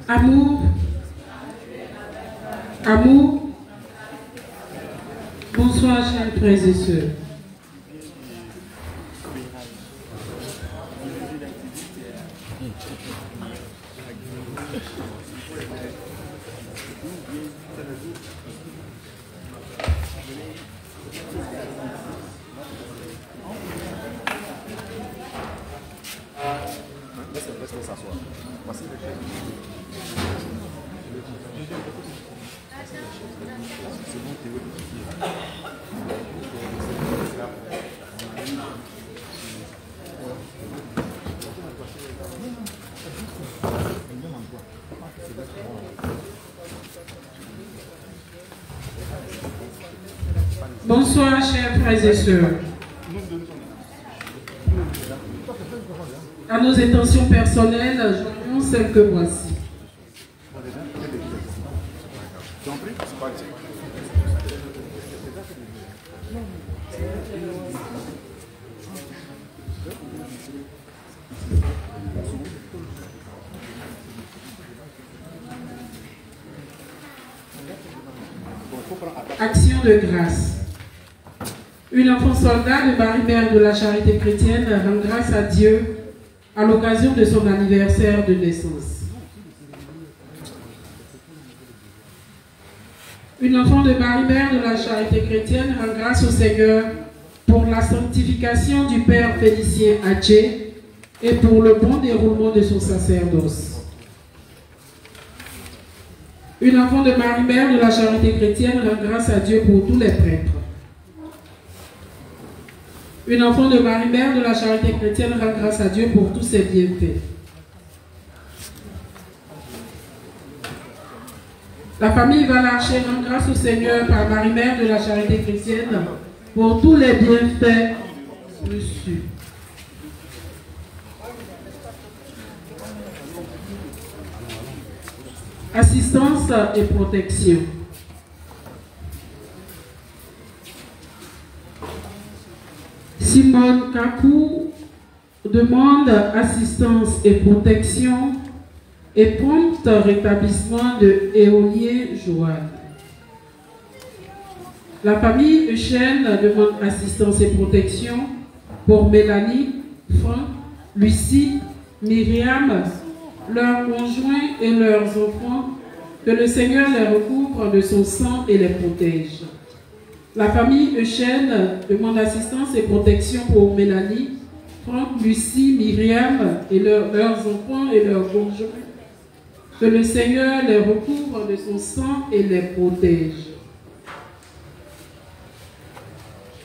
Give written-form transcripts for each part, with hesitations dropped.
Amour. Amour. Bonsoir, chers frères et sœurs. Bonsoir, chers frères et sœurs. À nos intentions personnelles, joignons celles que voici. Action de grâce. Une enfant soldat de Marie-Mère de la Charité chrétienne rend grâce à Dieu à l'occasion de son anniversaire de naissance. Une enfant de Marie-Mère de la Charité chrétienne rend grâce au Seigneur pour la sanctification du Père Félicien Hatché et pour le bon déroulement de son sacerdoce. Une enfant de Marie-Mère de la Charité chrétienne rend grâce à Dieu pour tous les prêtres. Une enfant de Marie-Mère de la Charité chrétienne rend grâce à Dieu pour tous ses bienfaits. La famille Valarcher rend grâce au Seigneur par Marie-Mère de la Charité chrétienne pour tous les bienfaits reçus. Assistance et protection. Simone Kakou demande assistance et protection et prompt rétablissement de Éolien Joanne. La famille Eugène demande assistance et protection pour Mélanie, Franck, Lucie, Myriam, leurs conjoints et leurs enfants, que le Seigneur les recouvre de son sang et les protège. La famille Eugène demande assistance et protection pour Mélanie, Franck, Lucie, Myriam et leurs enfants et leurs conjoints. Que le Seigneur les recouvre de son sang et les protège.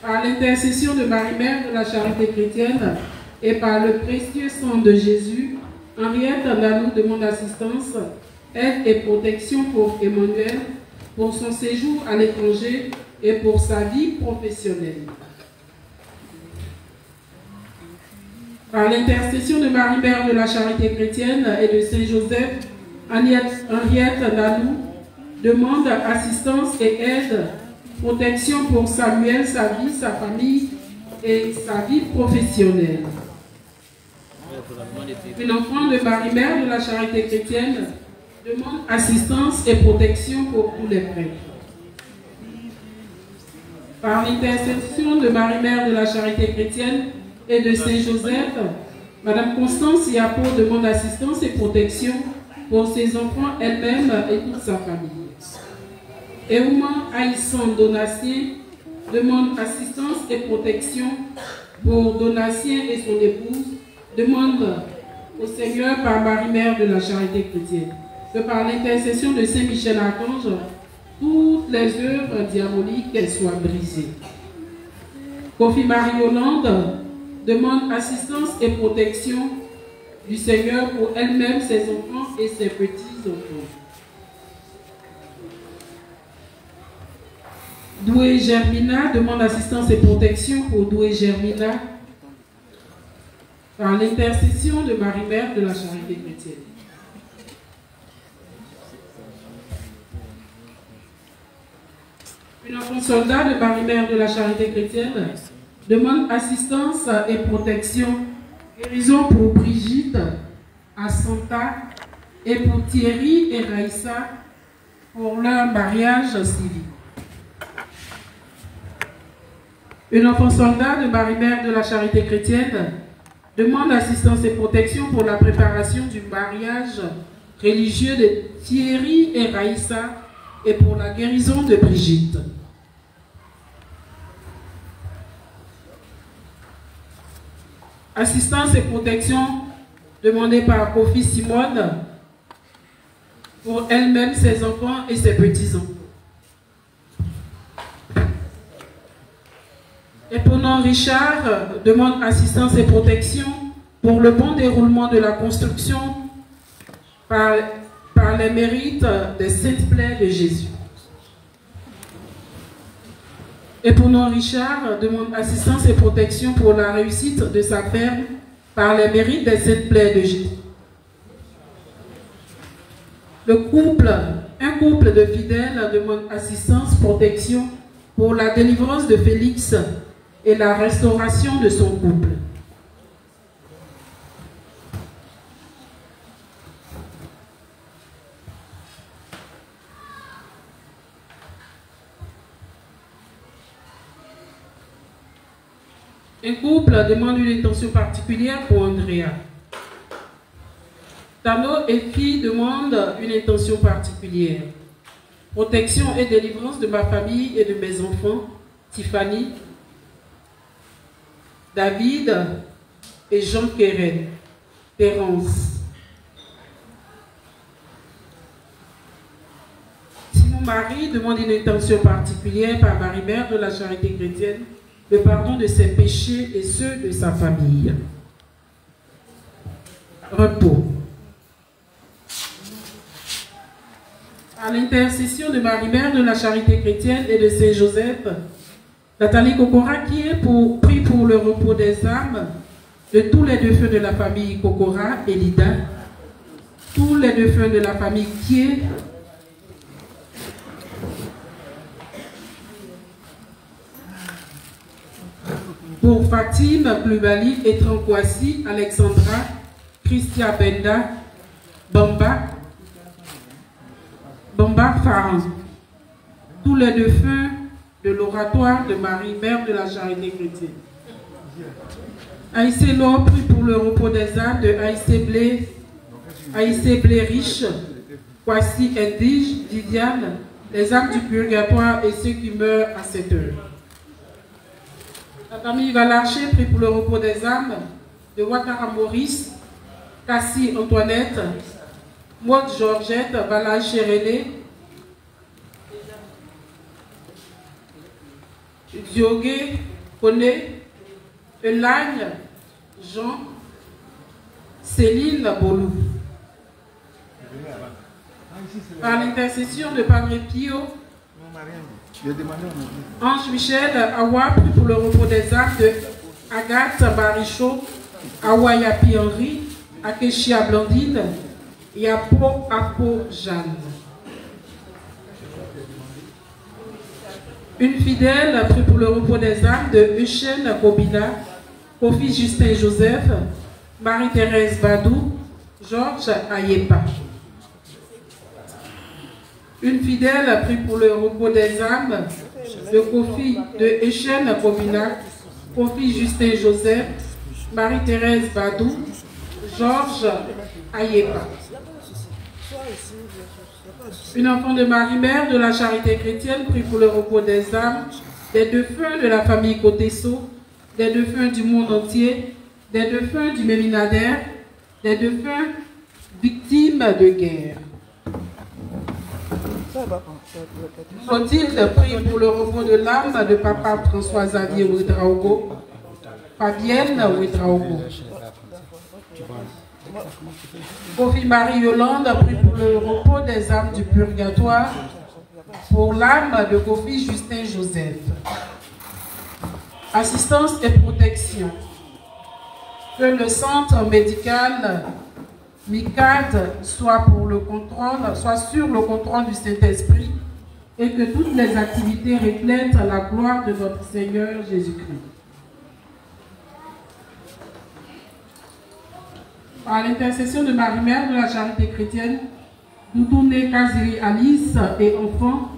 Par l'intercession de Marie-Mère de la Charité chrétienne et par le précieux sang de Jésus, Henriette Nanou demande assistance, aide et protection pour Emmanuel, pour son séjour à l'étranger et pour sa vie professionnelle. Par l'intercession de Marie-Mère de la Charité chrétienne et de Saint-Joseph, Henriette Nanou demande assistance et aide, protection pour Samuel, sa vie, sa famille et sa vie professionnelle. Une enfant de Marie-Mère de la Charité chrétienne demande assistance et protection pour tous les prêtres. Par l'intercession de Marie-Mère de la Charité chrétienne et de Saint-Joseph, Madame Constance Yapo demande assistance et protection pour ses enfants, elle-même et toute sa famille. Eouman Aïssan Donatien demande assistance et protection pour Donatien et son épouse, demande au Seigneur par Marie-Mère de la Charité chrétienne que par l'intercession de Saint-Michel-Archange, toutes les œuvres diaboliques soient brisées. Kofi Marie-Hollande demande assistance et protection du Seigneur pour elle-même, ses enfants et ses petits-enfants. Doué Germina demande assistance et protection pour Doué Germina par l'intercession de Marie-Mère de la Charité chrétienne. Une enfant soldat de Marie-Mère de la Charité chrétienne demande assistance et protection, guérison pour Brigitte, Asanta et pour Thierry et Raïssa pour leur mariage civil. Une enfant soldat de Marie-Mère de la Charité chrétienne demande assistance et protection pour la préparation du mariage religieux de Thierry et Raïssa et pour la guérison de Brigitte. Assistance et protection demandée par Kofi Simone pour elle-même, ses enfants et ses petits-enfants. Éponant Richard demande assistance et protection pour le bon déroulement de la construction par les mérites des Saintes Plaies de Jésus. Éponant Richard demande assistance et protection pour la réussite de sa ferme par les mérites des Saintes Plaies de Jésus. Un couple de fidèles demande assistance, protection pour la délivrance de Félix et la restauration de son couple. Un couple demande une intention particulière pour Andrea. Tano et fille demandent une intention particulière. Protection et délivrance de ma famille et de mes enfants, Tiffany, David et Jean Keren, Terence. Si mon mari demande une intention particulière par Marie-Mère de la Charité chrétienne, le pardon de ses péchés et ceux de sa famille. Repos. À l'intercession de Marie-Mère de la Charité chrétienne et de Saint-Joseph, Nathalie Kokora qui est prie pour le repos des âmes de tous les défunts de la famille Kokora et Lida, tous les défunts de la famille Kié, pour Fatim Klubali et Trankwasi, Alexandra, Christia Benda, Bamba Faran, tous les défunts de l'oratoire de Marie, Mère de la Charité chrétienne. Aïssé Lo prie pour le repos des âmes de Aïssé Blé Riche, Kwasi Indige, Didiane, les âmes du purgatoire et ceux qui meurent à cette heure. La famille Valarché prie pour le repos des âmes de Ouattara Maurice, Cassie Antoinette, Maud Georgette, Valarché René, Diogué, Koné, Elagne, Jean, Céline Bolou. Par l'intercession de Padre Pio, Ange Michel, Awa prie pour le repos des âmes de Agathe Barichot, Awa Yapi Henri, Akeshia Blandine, Yapo Apo Jeanne. Une fidèle prie pour le repos des âmes de Eugène Kobina, Kofi Justin Joseph, Marie-Thérèse Badou, Georges Ayepa. Une fidèle prie pour le repos des âmes de Kofi de Eugène Kobina, Kofi Justin Joseph, Marie-Thérèse Badou, Georges Ayepa. Une enfant de Marie-Mère de la Charité chrétienne prie pour le repos des âmes des défunts de la famille Kotesso, des défunts du monde entier, des défunts du Méminader, des défunts victimes de guerre. Clotilde prie pour le repos de l'âme de Papa François Xavier Ouedraogo, Fabienne Ouedraogo. Kofi Marie Yolande prie pour le repos des âmes du purgatoire, pour l'âme de Kofi Justin Joseph. Assistance et protection. Que le centre médical MICAD soit sur le contrôle du Saint-Esprit et que toutes les activités reflètent la gloire de notre Seigneur Jésus-Christ. par l'intercession de Marie-Mère de la Charité Chrétienne, Doudouné Kaziri Alice et enfants,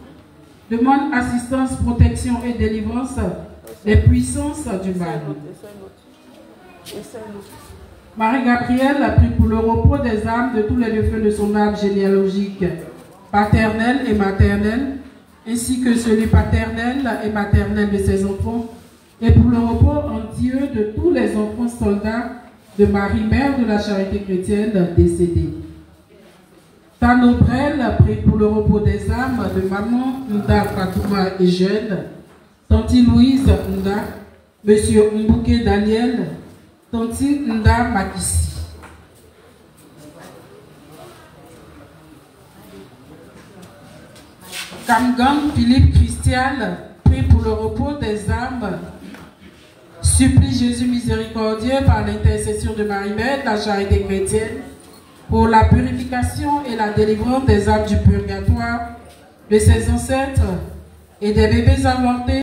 demande assistance, protection et délivrance des puissances du mal. Marie-Gabrielle prie pour le repos des âmes de tous les défunts de son arbre généalogique, paternel et maternel, ainsi que celui paternel et maternel de ses enfants, et pour le repos en Dieu de tous les enfants soldats de Marie, Mère de la Charité Chrétienne décédée. Tano Brel prie pour le repos des âmes de Maman Nda Fatouma et Jeune, Tanti Louise Nda, Monsieur Mbouké Daniel, Tanti Nda Makissi. Kamgang Philippe Christian prie pour le repos des âmes. Supplie Jésus miséricordieux par l'intercession de Marie-Mère de la Charité Chrétienne pour la purification et la délivrance des âmes du purgatoire, de ses ancêtres et des bébés inventés